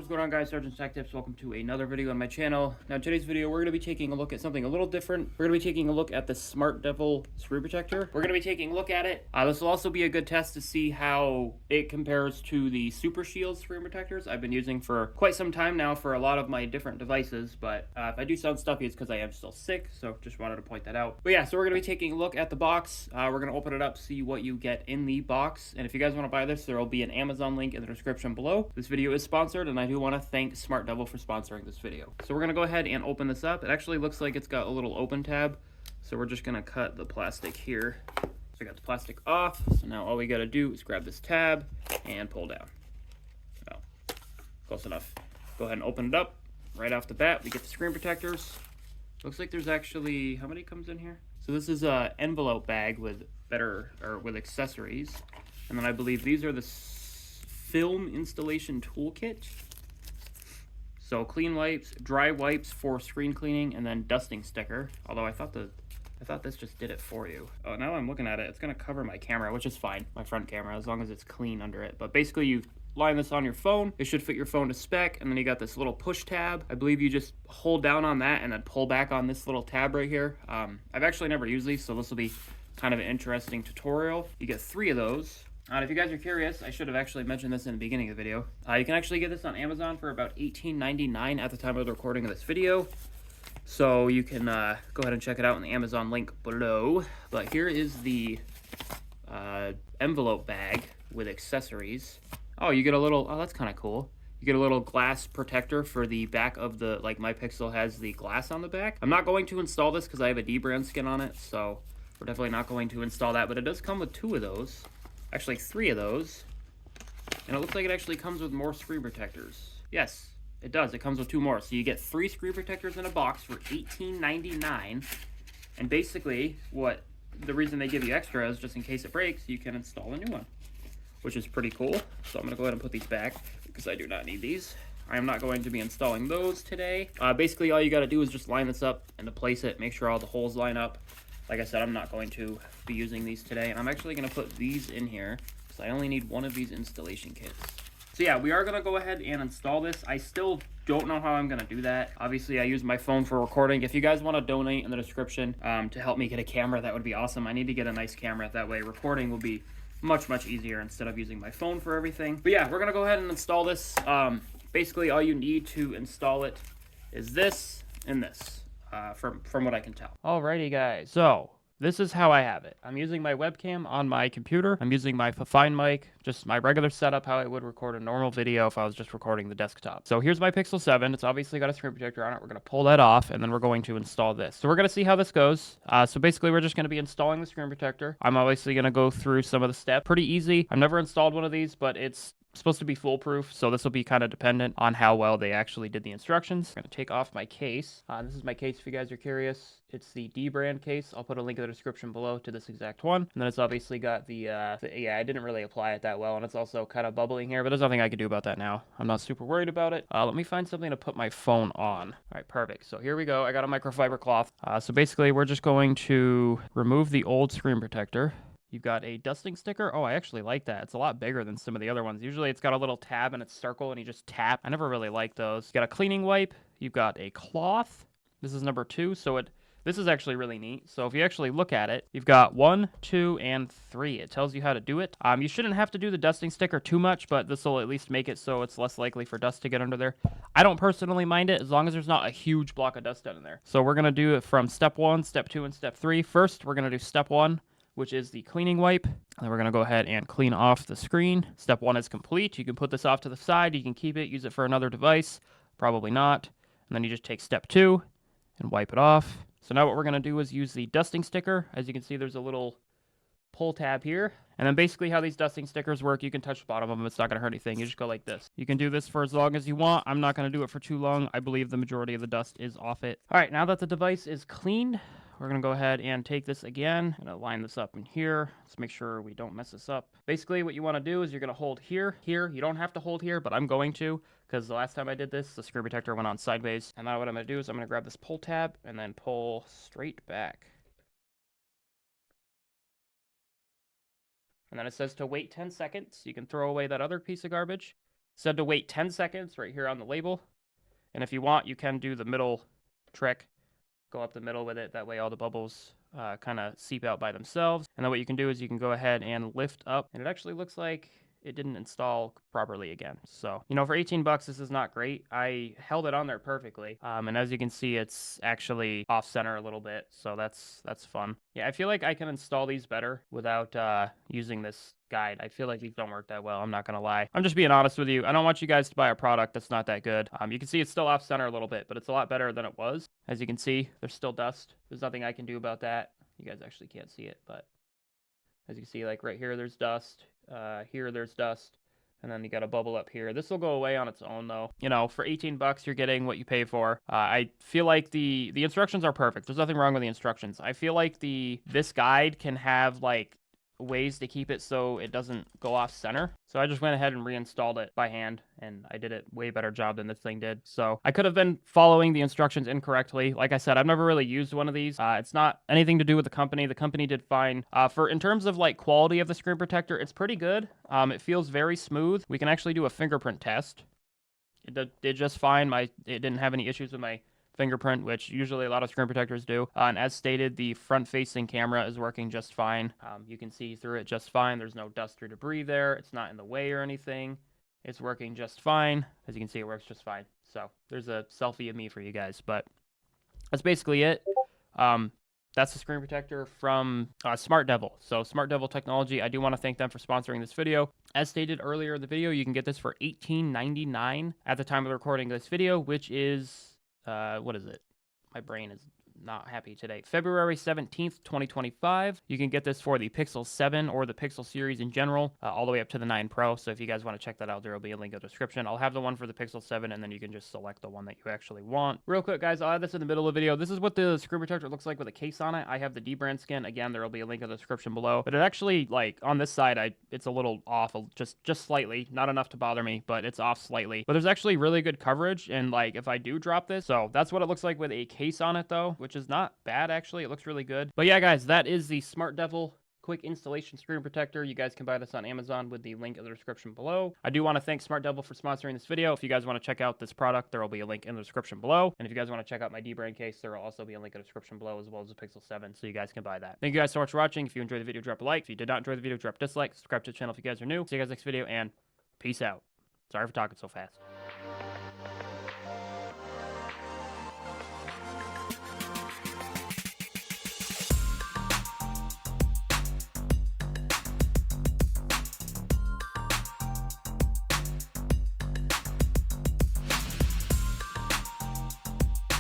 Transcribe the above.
What's going on, guys? SargeantsTechTips. Welcome to another video on my channel. Now, in today's video, we're going to be taking a look at something a little different. We're going to be taking a look at the Smart Devil screw protector. We're going to be taking a look at it. This will also be a good test to see how it compares to the Super Shield screen protectors I've been using for quite some time now for a lot of my different devices. But if I do sound stuffy, it's because I am still sick, so just wanted to point that out. But yeah, so we're going to be taking a look at the box. We're going to open it up, see what you get in the box. And if you guys want to buy this, there will be an Amazon link in the description below. This video is sponsored, and I do want to thank Smart Devil for sponsoring this video. So we're going to go ahead and open this up. It actually looks like it's got a little open tab, so we're just going to cut the plastic here. So I got the plastic off, so now all we got to do is grab this tab and pull down. Oh, close enough. Go ahead and open it up. Right off the bat, we get the screen protectors. Looks like there's actually, how many comes in here? So this is a envelope bag with with accessories. And then I believe these are the film installation toolkit. So clean wipes, dry wipes for screen cleaning, and then dusting sticker. Although I thought this just did it for you. Oh, now I'm looking at it, it's gonna cover my camera, which is fine, my front camera, as long as it's clean under it. But basically you line this on your phone, it should fit your phone to spec, and then you got this little push tab. I believe you just hold down on that and then pull back on this little tab right here. I've actually never used these, so this will be kind of an interesting tutorial. You get 3 of those. If you guys are curious, I should have actually mentioned this in the beginning of the video. You can actually get this on Amazon for about $18.99 at the time of the recording of this video. So you can go ahead and check it out in the Amazon link below. But here is the envelope bag with accessories. Oh, you get a little, oh, that's kind of cool. You get a little glass protector for the back of the, like my Pixel has the glass on the back. I'm not going to install this because I have a D-brand skin on it, so we're definitely not going to install that, but it does come with 2 of those. Actually, 3 of those. And it looks like it actually comes with more screen protectors. Yes, it does. It comes with 2 more. So you get 3 screen protectors in a box for $18.99. And basically, the reason they give you extra is just in case it breaks, you can install a new one, which is pretty cool. So I'm going to go ahead and put these back because I do not need these. I am not going to be installing those today. Basically, all you got to do is just line this up and to place it, make sure all the holes line up. Like I said, I'm not going to be using these today, and I'm actually going to put these in here because I only need 1 of these installation kits. So yeah, we are going to go ahead and install this. I still don't know how I'm going to do that. Obviously, I use my phone for recording. If you guys want to donate in the description to help me get a camera, that would be awesome. I need to get a nice camera. That way recording will be much easier instead of using my phone for everything. But yeah, we're going to go ahead and install this. Basically, all you need to install it is this and this. From what I can tell. Alrighty, guys, so this is how I have it. I'm using my webcam on my computer. I'm using my Fine mic, just my regular setup, how I would record a normal video if I was just recording the desktop. So here's my Pixel 7. It's obviously got a screen protector on it. We're going to pull that off, and then we're going to install this. So we're going to see how this goes. So basically, we're just going to be installing the screen protector. I'm obviously going to go through some of the steps. Pretty easy. I've never installed one of these, but it's supposed to be foolproof, so this will be kind of dependent on how well they actually did the instructions. I'm going to take off my case. This is my case if you guys are curious. It's the D brand case. I'll put a link in the description below to this exact one. And then it's obviously got yeah, I didn't really apply it that well, and it's also kind of bubbling here, but there's nothing I can do about that now. I'm not super worried about it. Let me find something to put my phone on. All right, perfect. So here we go. I got a microfiber cloth. So basically, we're just going to remove the old screen protector. You've got a dusting sticker. Oh, I actually like that. It's a lot bigger than some of the other ones. Usually it's got a little tab and it's circle and you just tap. I never really like those. You got a cleaning wipe. You've got a cloth. This is number 2. So this is actually really neat. So if you actually look at it, you've got 1, 2, and 3. It tells you how to do it. You shouldn't have to do the dusting sticker too much, but this will at least make it so it's less likely for dust to get under there. I don't personally mind it as long as there's not a huge block of dust under there. So we're going to do it from step 1, step 2, and step 3. First, we're going to do step 1. Which is the cleaning wipe. And then we're going to go ahead and clean off the screen. Step 1 is complete. You can put this off to the side. You can keep it, use it for another device. Probably not. And then you just take step 2 and wipe it off. So now what we're going to do is use the dusting sticker. As you can see, there's a little pull tab here. And then basically how these dusting stickers work, you can touch the bottom of them. It's not going to hurt anything. You just go like this. You can do this for as long as you want. I'm not going to do it for too long. I believe the majority of the dust is off it. All right, now that the device is cleaned, we're going to go ahead and take this again and line this up in here. Let's make sure we don't mess this up. Basically, what you want to do is you're going to hold here. You don't have to hold here, but I'm going to because the last time I did this, the screen protector went on sideways. And now what I'm going to do is I'm going to grab this pull tab and then pull straight back. And then it says to wait 10 seconds. You can throw away that other piece of garbage. Said to wait 10 seconds right here on the label. And if you want, you can do the middle trick. Go up the middle with it. That way all the bubbles kind of seep out by themselves. And then what you can do is you can go ahead and lift up. And it actually looks like it didn't install properly again. So, you know, for 18 bucks, this is not great. I held it on there perfectly. And as you can see, it's actually off center a little bit. So that's fun. Yeah, I feel like I can install these better without using this guide. I feel like these don't work that well. I'm not going to lie. I'm just being honest with you. I don't want you guys to buy a product that's not that good. You can see it's still off center a little bit, but it's a lot better than it was. As you can see, there's still dust. There's nothing I can do about that. You guys actually can't see it, but as you can see, like right here, there's dust. Here, there's dust. And then you got a bubble up here. This will go away on its own, though. You know, for 18 bucks, you're getting what you pay for. I feel like the instructions are perfect. There's nothing wrong with the instructions. I feel like this guide can have, like, ways to keep it so it doesn't go off center. So I just went ahead and reinstalled it by hand, and I did it way better job than this thing did. So I could have been following the instructions incorrectly. Like I said, I've never really used one of these. It's not anything to do with the company. The company did fine. In terms of like quality of the screen protector, it's pretty good. It feels very smooth. We can actually do a fingerprint test. It did just fine. It didn't have any issues with my fingerprint, which usually a lot of screen protectors do. And as stated, the front-facing camera is working just fine. You can see through it just fine. There's no dust or debris there. It's not in the way or anything. It's working just fine. As you can see, it works just fine. So there's a selfie of me for you guys, but that's basically it. That's the screen protector from Smart Devil. So Smart Devil Technology, I do want to thank them for sponsoring this video. As stated earlier in the video, you can get this for $18.99 at the time of recording this video, which is what is it? My brain is not happy today. February 17th, 2025. You can get this for the Pixel 7 or the Pixel series in general, all the way up to the 9 Pro. So if you guys want to check that out, there will be a link in the description. I'll have the one for the Pixel 7, and then you can just select the one that you actually want. Real quick, guys, I'll add this in the middle of the video. This is what the screen protector looks like with a case on it. I have the D-brand skin. Again, there will be a link in the description below. But it actually, like, on this side, it's a little off, just slightly. Not enough to bother me, but it's off slightly. But there's actually really good coverage, and, like, if I do drop this, so that's what it looks like with a case on it, though, which is not bad, actually. It looks really good. But yeah, guys, that is the Smart Devil quick installation screen protector. You guys can buy this on Amazon with the link in the description below. I do want to thank Smart Devil for sponsoring this video. If you guys want to check out this product, there will be a link in the description below. And if you guys want to check out my D-brand case, there will also be a link in the description below, as well as the Pixel 7, so you guys can buy that. Thank you guys so much for watching. If you enjoyed the video, drop a like. If you did not enjoy the video, drop a dislike. Subscribe to the channel if you guys are new. See you guys next video, and peace out. Sorry for talking so fast.